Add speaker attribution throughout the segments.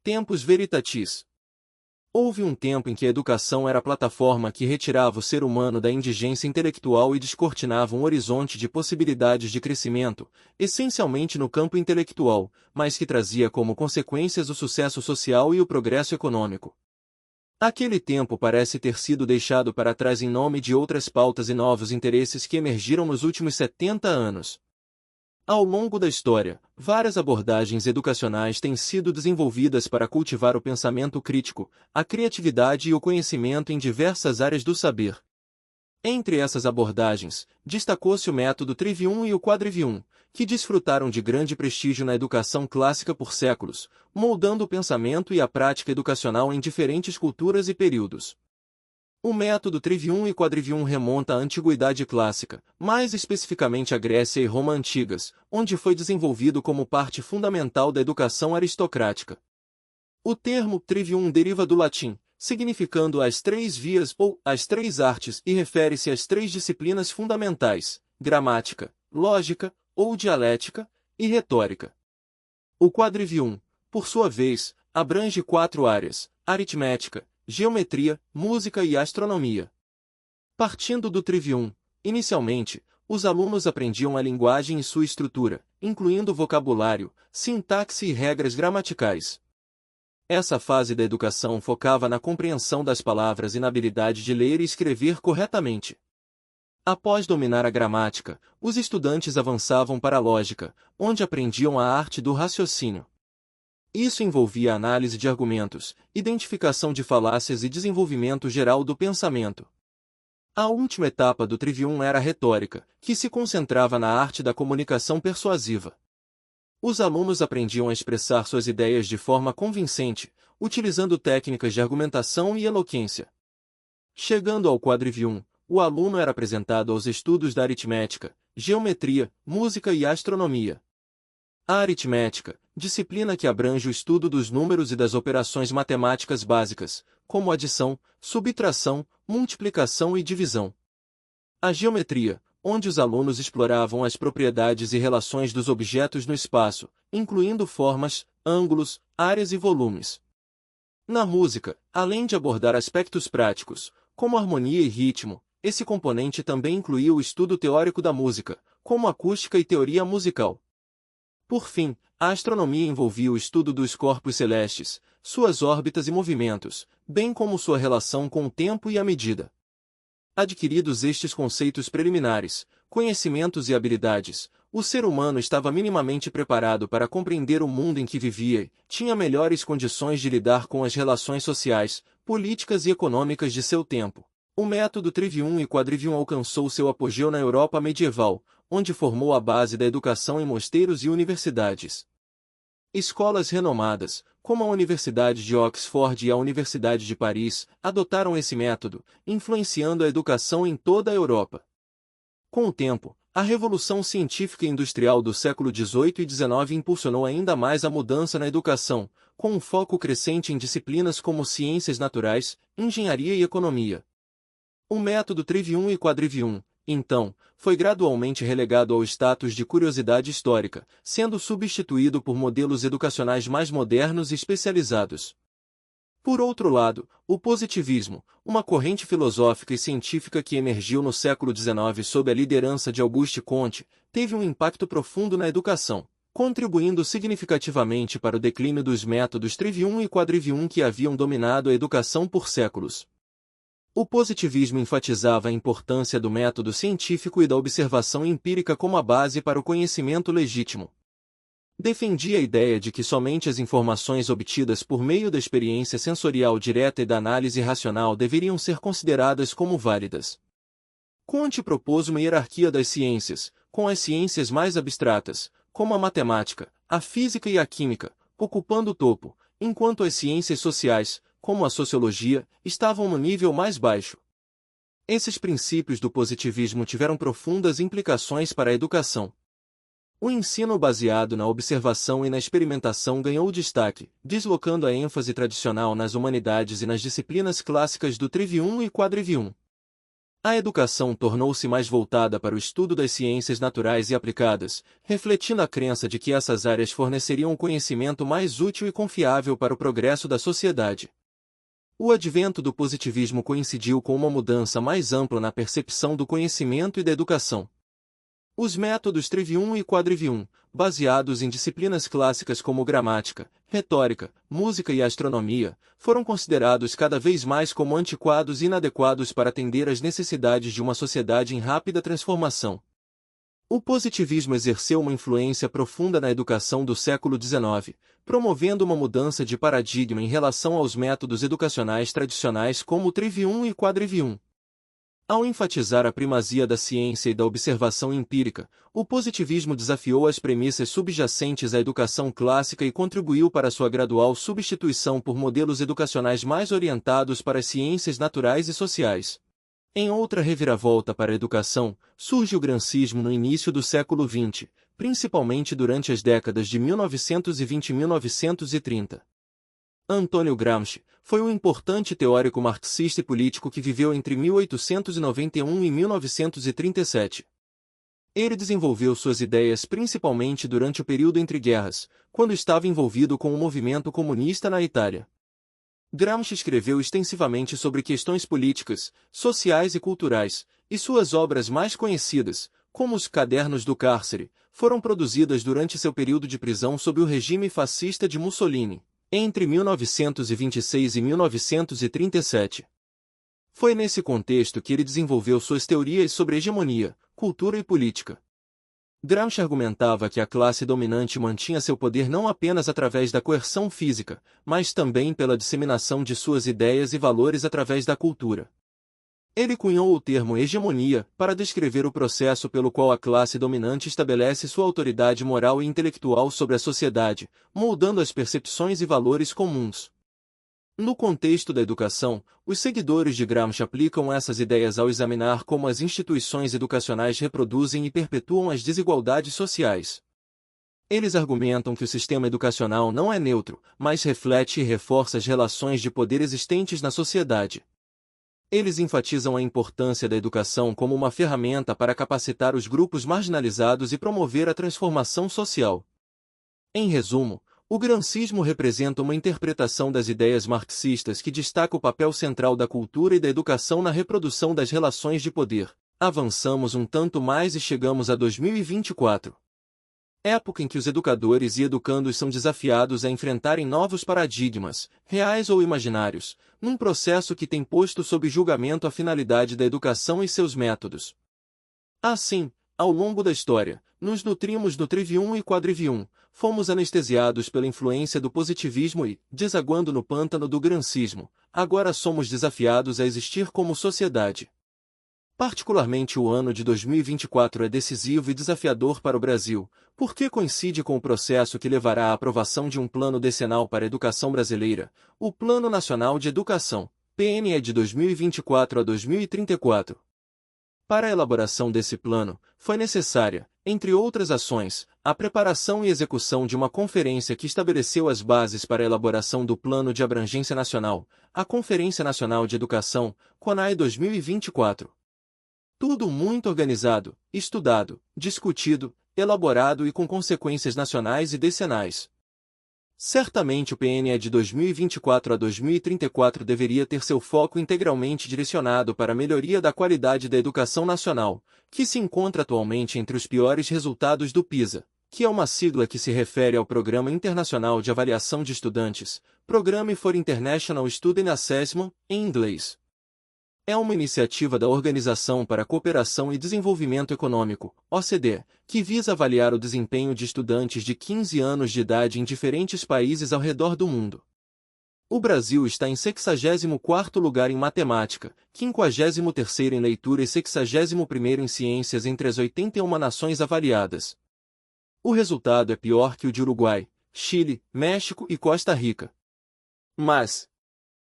Speaker 1: Tempus Veritatis. Houve um tempo em que a educação era a plataforma que retirava o ser humano da indigência intelectual e descortinava um horizonte de possibilidades de crescimento, essencialmente no campo intelectual, mas que trazia como consequências o sucesso social e o progresso econômico. Aquele tempo parece ter sido deixado para trás em nome de outras pautas e novos interesses que emergiram nos últimos 70 anos. Ao longo da história, várias abordagens educacionais têm sido desenvolvidas para cultivar o pensamento crítico, a criatividade e o conhecimento em diversas áreas do saber. Entre essas abordagens, destacou-se o método Trivium e o Quadrivium, que desfrutaram de grande prestígio na educação clássica por séculos, moldando o pensamento e a prática educacional em diferentes culturas e períodos. O método Trivium e Quadrivium remonta à Antiguidade Clássica, mais especificamente à Grécia e Roma antigas, onde foi desenvolvido como parte fundamental da educação aristocrática. O termo Trivium deriva do latim, significando as três vias ou as três artes e refere-se às três disciplinas fundamentais, gramática, lógica, ou dialética, e retórica. O Quadrivium, por sua vez, abrange 4 áreas: aritmética, geometria, música e astronomia. Partindo do Trivium, inicialmente, os alunos aprendiam a linguagem e sua estrutura, incluindo vocabulário, sintaxe e regras gramaticais. Essa fase da educação focava na compreensão das palavras e na habilidade de ler e escrever corretamente. Após dominar a gramática, os estudantes avançavam para a lógica, onde aprendiam a arte do raciocínio. Isso envolvia análise de argumentos, identificação de falácias e desenvolvimento geral do pensamento. A última etapa do Trivium era a retórica, que se concentrava na arte da comunicação persuasiva. Os alunos aprendiam a expressar suas ideias de forma convincente, utilizando técnicas de argumentação e eloquência. Chegando ao Quadrivium, o aluno era apresentado aos estudos da aritmética, geometria, música e astronomia. A aritmética, disciplina que abrange o estudo dos números e das operações matemáticas básicas, como adição, subtração, multiplicação e divisão. A geometria, onde os alunos exploravam as propriedades e relações dos objetos no espaço, incluindo formas, ângulos, áreas e volumes. Na música, além de abordar aspectos práticos, como harmonia e ritmo, esse componente também incluía o estudo teórico da música, como acústica e teoria musical. Por fim, a astronomia envolvia o estudo dos corpos celestes, suas órbitas e movimentos, bem como sua relação com o tempo e a medida. Adquiridos estes conceitos preliminares, conhecimentos e habilidades, o ser humano estava minimamente preparado para compreender o mundo em que vivia e tinha melhores condições de lidar com as relações sociais, políticas e econômicas de seu tempo. O método Trivium e Quadrivium alcançou seu apogeu na Europa medieval, onde formou a base da educação em mosteiros e universidades. Escolas renomadas, como a Universidade de Oxford e a Universidade de Paris, adotaram esse método, influenciando a educação em toda a Europa. Com o tempo, a Revolução Científica e Industrial do século XVIII e XIX impulsionou ainda mais a mudança na educação, com um foco crescente em disciplinas como ciências naturais, engenharia e economia. O método Trivium e Quadrivium, então, foi gradualmente relegado ao status de curiosidade histórica, sendo substituído por modelos educacionais mais modernos e especializados. Por outro lado, o positivismo, uma corrente filosófica e científica que emergiu no século XIX sob a liderança de Auguste Comte, teve um impacto profundo na educação, contribuindo significativamente para o declínio dos métodos Trivium e Quadrivium que haviam dominado a educação por séculos. O positivismo enfatizava a importância do método científico e da observação empírica como a base para o conhecimento legítimo. Defendia a ideia de que somente as informações obtidas por meio da experiência sensorial direta e da análise racional deveriam ser consideradas como válidas. Comte propôs uma hierarquia das ciências, com as ciências mais abstratas, como a matemática, a física e a química, ocupando o topo, enquanto as ciências sociais, como a sociologia, estavam no nível mais baixo. Esses princípios do positivismo tiveram profundas implicações para a educação. O ensino baseado na observação e na experimentação ganhou destaque, deslocando a ênfase tradicional nas humanidades e nas disciplinas clássicas do Trivium e Quadrivium. A educação tornou-se mais voltada para o estudo das ciências naturais e aplicadas, refletindo a crença de que essas áreas forneceriam um conhecimento mais útil e confiável para o progresso da sociedade. O advento do positivismo coincidiu com uma mudança mais ampla na percepção do conhecimento e da educação. Os métodos Trivium e Quadrivium, baseados em disciplinas clássicas como gramática, retórica, música e astronomia, foram considerados cada vez mais como antiquados e inadequados para atender às necessidades de uma sociedade em rápida transformação. O positivismo exerceu uma influência profunda na educação do século XIX, promovendo uma mudança de paradigma em relação aos métodos educacionais tradicionais como o Trivium e Quadrivium. Ao enfatizar a primazia da ciência e da observação empírica, o positivismo desafiou as premissas subjacentes à educação clássica e contribuiu para sua gradual substituição por modelos educacionais mais orientados para as ciências naturais e sociais. Em outra reviravolta para a educação, surge o gramscismo no início do século XX, principalmente durante as décadas de 1920 e 1930. Antônio Gramsci foi um importante teórico marxista e político que viveu entre 1891 e 1937. Ele desenvolveu suas ideias principalmente durante o período entre guerras, quando estava envolvido com o movimento comunista na Itália. Gramsci escreveu extensivamente sobre questões políticas, sociais e culturais, e suas obras mais conhecidas, como os Cadernos do Cárcere, foram produzidas durante seu período de prisão sob o regime fascista de Mussolini, entre 1926 e 1937. Foi nesse contexto que ele desenvolveu suas teorias sobre hegemonia, cultura e política. Gramsci argumentava que a classe dominante mantinha seu poder não apenas através da coerção física, mas também pela disseminação de suas ideias e valores através da cultura. Ele cunhou o termo hegemonia para descrever o processo pelo qual a classe dominante estabelece sua autoridade moral e intelectual sobre a sociedade, moldando as percepções e valores comuns. No contexto da educação, os seguidores de Gramsci aplicam essas ideias ao examinar como as instituições educacionais reproduzem e perpetuam as desigualdades sociais. Eles argumentam que o sistema educacional não é neutro, mas reflete e reforça as relações de poder existentes na sociedade. Eles enfatizam a importância da educação como uma ferramenta para capacitar os grupos marginalizados e promover a transformação social. Em resumo, o gramscismo representa uma interpretação das ideias marxistas que destaca o papel central da cultura e da educação na reprodução das relações de poder. Avançamos um tanto mais e chegamos a 2024. Época em que os educadores e educandos são desafiados a enfrentarem novos paradigmas, reais ou imaginários, num processo que tem posto sob julgamento a finalidade da educação e seus métodos. Assim, ao longo da história, nos nutrimos do Trivium e Quadrivium, fomos anestesiados pela influência do positivismo e, desaguando no pântano do gramscismo, agora somos desafiados a existir como sociedade. Particularmente o ano de 2024 é decisivo e desafiador para o Brasil, porque coincide com o processo que levará à aprovação de um plano decenal para a educação brasileira, o Plano Nacional de Educação, PNE de 2024 a 2034. Para a elaboração desse plano, foi necessária, entre outras ações, a preparação e execução de uma conferência que estabeleceu as bases para a elaboração do Plano de Abrangência Nacional, a Conferência Nacional de Educação, CONAE 2024. Tudo muito organizado, estudado, discutido, elaborado e com consequências nacionais e decenais. Certamente o PNE de 2024 a 2034 deveria ter seu foco integralmente direcionado para a melhoria da qualidade da educação nacional, que se encontra atualmente entre os piores resultados do PISA, que é uma sigla que se refere ao Programa Internacional de Avaliação de Estudantes, Programme for International Student Assessment, em inglês. É uma iniciativa da Organização para a Cooperação e Desenvolvimento Econômico, OCDE, que visa avaliar o desempenho de estudantes de 15 anos de idade em diferentes países ao redor do mundo. O Brasil está em 64º lugar em matemática, 53º em leitura e 61º em ciências entre as 81 nações avaliadas. O resultado é pior que o de Uruguai, Chile, México e Costa Rica. Mas,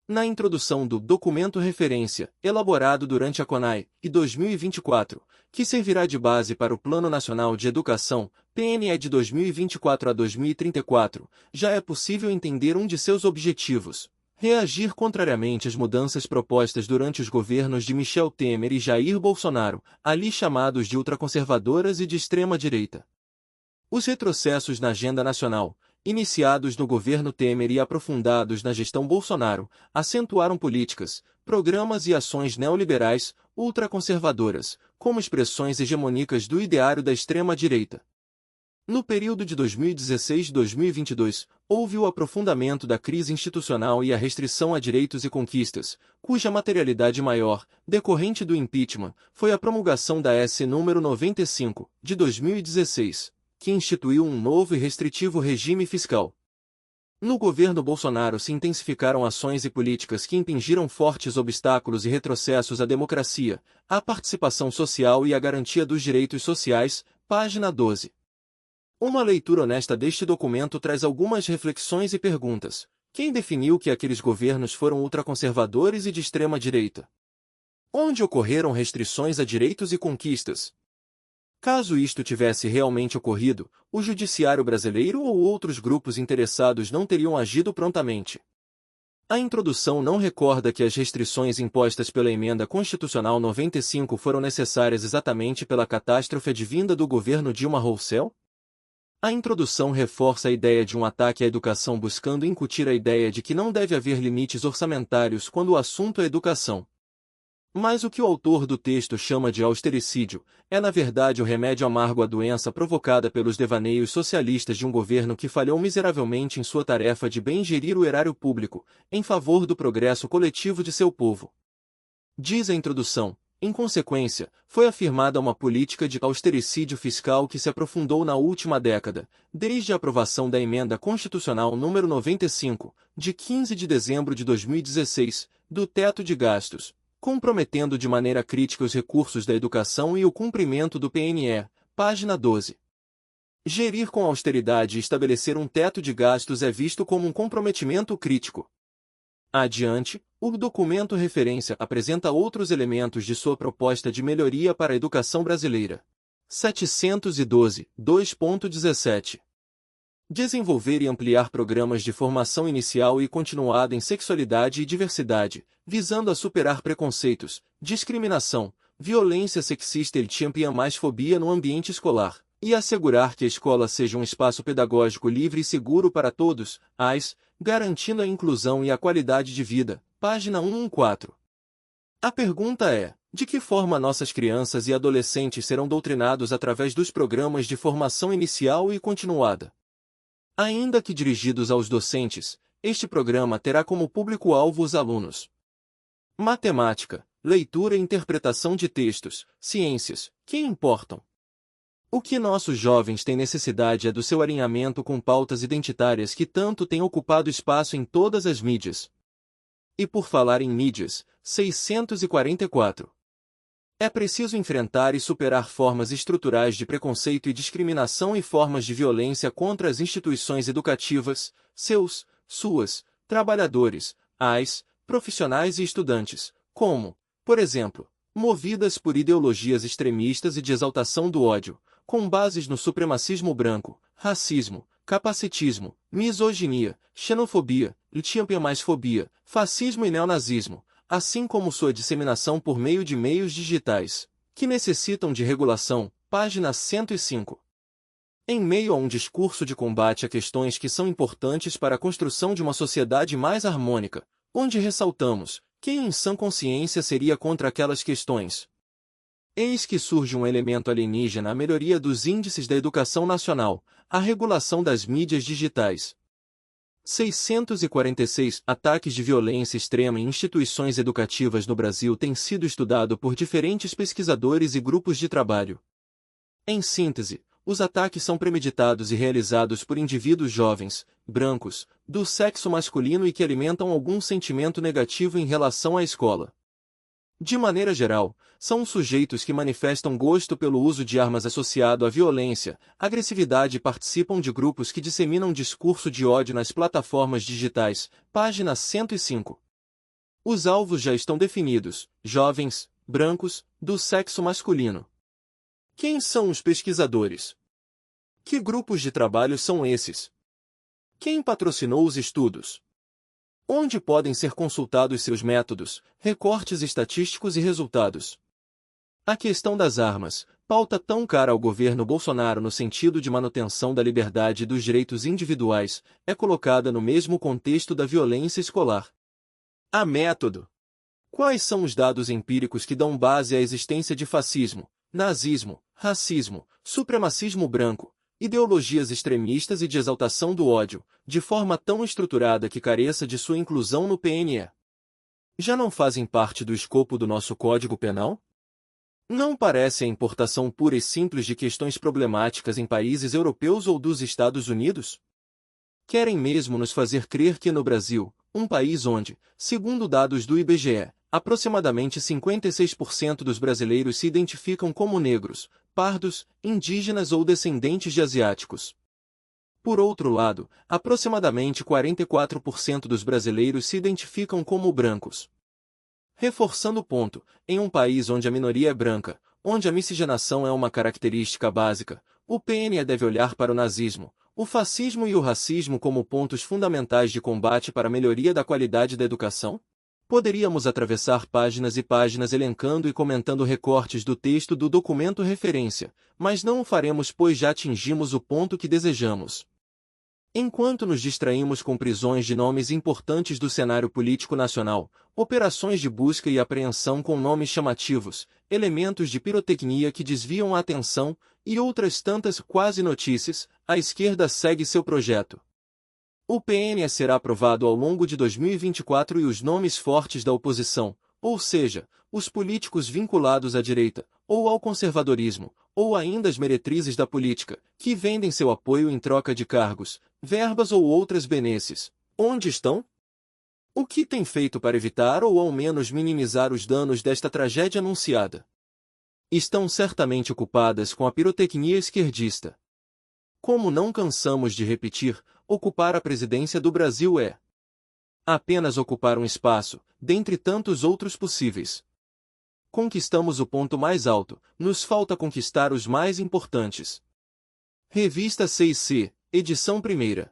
Speaker 1: na introdução do documento referência, elaborado durante a CONAE, e 2024, que servirá de base para o Plano Nacional de Educação, PNE de 2024 a 2034, já é possível entender um de seus objetivos: Reagir contrariamente às mudanças propostas durante os governos de Michel Temer e Jair Bolsonaro, ali chamados de ultraconservadoras e de extrema-direita. Os retrocessos na agenda nacional, iniciados no governo Temer e aprofundados na gestão Bolsonaro, acentuaram políticas, programas e ações neoliberais, ultraconservadoras, como expressões hegemônicas do ideário da extrema-direita. No período de 2016 e 2022, houve o aprofundamento da crise institucional e a restrição a direitos e conquistas, cuja materialidade maior, decorrente do impeachment, foi a promulgação da S. nº 95, de 2016, que instituiu um novo e restritivo regime fiscal. No governo Bolsonaro se intensificaram ações e políticas que impingiram fortes obstáculos e retrocessos à democracia, à participação social e à garantia dos direitos sociais, página 12. Uma leitura honesta deste documento traz algumas reflexões e perguntas. Quem definiu que aqueles governos foram ultraconservadores e de extrema-direita? Onde ocorreram restrições a direitos e conquistas? Caso isto tivesse realmente ocorrido, o judiciário brasileiro ou outros grupos interessados não teriam agido prontamente. A introdução não recorda que as restrições impostas pela Emenda Constitucional 95 foram necessárias exatamente pela catástrofe advinda do governo Dilma Rousseff? A introdução reforça a ideia de um ataque à educação buscando incutir a ideia de que não deve haver limites orçamentários quando o assunto é educação. Mas o que o autor do texto chama de austericídio é na verdade o remédio amargo à doença provocada pelos devaneios socialistas de um governo que falhou miseravelmente em sua tarefa de bem gerir o erário público, em favor do progresso coletivo de seu povo. Diz a introdução. Em consequência, foi afirmada uma política de austericídio fiscal que se aprofundou na última década, desde a aprovação da Emenda Constitucional nº 95, de 15 de dezembro de 2016, do teto de gastos, comprometendo de maneira crítica os recursos da educação e o cumprimento do PNE, página 12. Gerir com austeridade e estabelecer um teto de gastos é visto como um comprometimento crítico. Adiante, o documento referência apresenta outros elementos de sua proposta de melhoria para a educação brasileira. 712, 2.17. Desenvolver e ampliar programas de formação inicial e continuada em sexualidade e diversidade, visando a superar preconceitos, discriminação, violência sexista e championfobia no ambiente escolar, e assegurar que a escola seja um espaço pedagógico livre e seguro para todos, garantindo a inclusão e a qualidade de vida. Página 114. A pergunta é: de que forma nossas crianças e adolescentes serão doutrinados através dos programas de formação inicial e continuada? Ainda que dirigidos aos docentes, este programa terá como público-alvo os alunos. Matemática, leitura e interpretação de textos, ciências, que importam? O que nossos jovens têm necessidade é do seu alinhamento com pautas identitárias que tanto têm ocupado espaço em todas as mídias. E por falar em mídias, 644. É preciso enfrentar e superar formas estruturais de preconceito e discriminação e formas de violência contra as instituições educativas, suas, trabalhadores, profissionais e estudantes, como, por exemplo, movidas por ideologias extremistas e de exaltação do ódio, com bases no supremacismo branco, racismo, capacitismo, misoginia, xenofobia, championfobia, fascismo e neonazismo, assim como sua disseminação por meio de meios digitais, que necessitam de regulação, página 105. Em meio a um discurso de combate a questões que são importantes para a construção de uma sociedade mais harmônica, onde ressaltamos, quem em sã consciência seria contra aquelas questões? Eis que surge um elemento alienígena à melhoria dos índices da educação nacional, a regulação das mídias digitais. 646 Ataques de violência extrema em instituições educativas no Brasil têm sido estudado por diferentes pesquisadores e grupos de trabalho. Em síntese, os ataques são premeditados e realizados por indivíduos jovens, brancos, do sexo masculino e que alimentam algum sentimento negativo em relação à escola. De maneira geral, são sujeitos que manifestam gosto pelo uso de armas associado à violência, agressividade e participam de grupos que disseminam discurso de ódio nas plataformas digitais, página 105. Os alvos já estão definidos, jovens, brancos, do sexo masculino. Quem são os pesquisadores? Que grupos de trabalho são esses? Quem patrocinou os estudos? onde podem ser consultados seus métodos, recortes estatísticos e resultados. A questão das armas, pauta tão cara ao governo Bolsonaro no sentido de manutenção da liberdade e dos direitos individuais, é colocada no mesmo contexto da violência escolar. A método. Quais são os dados empíricos que dão base à existência de fascismo, nazismo, racismo, supremacismo branco, ideologias extremistas e de exaltação do ódio, de forma tão estruturada que careça de sua inclusão no PNE? Já não fazem parte do escopo do nosso Código Penal? Não parece a importação pura e simples de questões problemáticas em países europeus ou dos Estados Unidos? Querem mesmo nos fazer crer que no Brasil, um país onde, segundo dados do IBGE, aproximadamente 56% dos brasileiros se identificam como negros, pardos, indígenas ou descendentes de asiáticos. Por outro lado, aproximadamente 44% dos brasileiros se identificam como brancos. Reforçando o ponto, em um país onde a minoria é branca, onde a miscigenação é uma característica básica, o PNE deve olhar para o nazismo, o fascismo e o racismo como pontos fundamentais de combate para a melhoria da qualidade da educação? Poderíamos atravessar páginas e páginas elencando e comentando recortes do texto do documento referência, mas não o faremos pois já atingimos o ponto que desejamos. Enquanto nos distraímos com prisões de nomes importantes do cenário político nacional, operações de busca e apreensão com nomes chamativos, elementos de pirotecnia que desviam a atenção, e outras tantas quase notícias, a esquerda segue seu projeto. O PNE será aprovado ao longo de 2024 e os nomes fortes da oposição, ou seja, os políticos vinculados à direita, ou ao conservadorismo, ou ainda as meretrizes da política, que vendem seu apoio em troca de cargos, verbas ou outras benesses. Onde estão? O que têm feito para evitar ou ao menos minimizar os danos desta tragédia anunciada? Estão certamente ocupadas com a pirotecnia esquerdista. Como não cansamos de repetir, ocupar a presidência do Brasil é apenas ocupar um espaço, dentre tantos outros possíveis. Conquistamos o ponto mais alto, nos falta conquistar os mais importantes. Revista 6C, edição 1ª.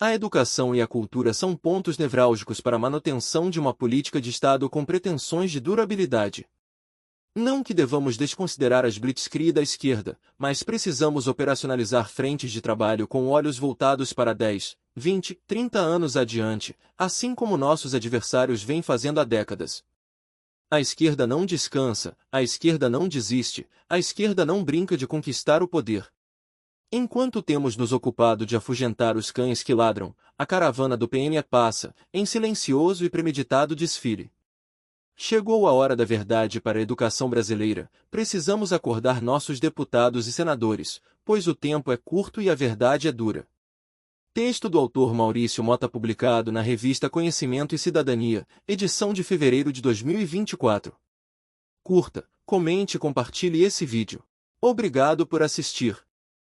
Speaker 1: A educação e a cultura são pontos nevrálgicos para a manutenção de uma política de Estado com pretensões de durabilidade. Não que devamos desconsiderar as blitzkrieg da esquerda, mas precisamos operacionalizar frentes de trabalho com olhos voltados para 10, 20, 30 anos adiante, assim como nossos adversários vêm fazendo há décadas. A esquerda não descansa, a esquerda não desiste, a esquerda não brinca de conquistar o poder. Enquanto temos nos ocupado de afugentar os cães que ladram, a caravana do PNE passa, em silencioso e premeditado desfile. Chegou a hora da verdade para a educação brasileira, precisamos acordar nossos deputados e senadores, pois o tempo é curto e a verdade é dura. Texto do autor Maurício Mota publicado na revista Conhecimento e Cidadania, edição de fevereiro de 2024. Curta, comente e compartilhe esse vídeo. Obrigado por assistir.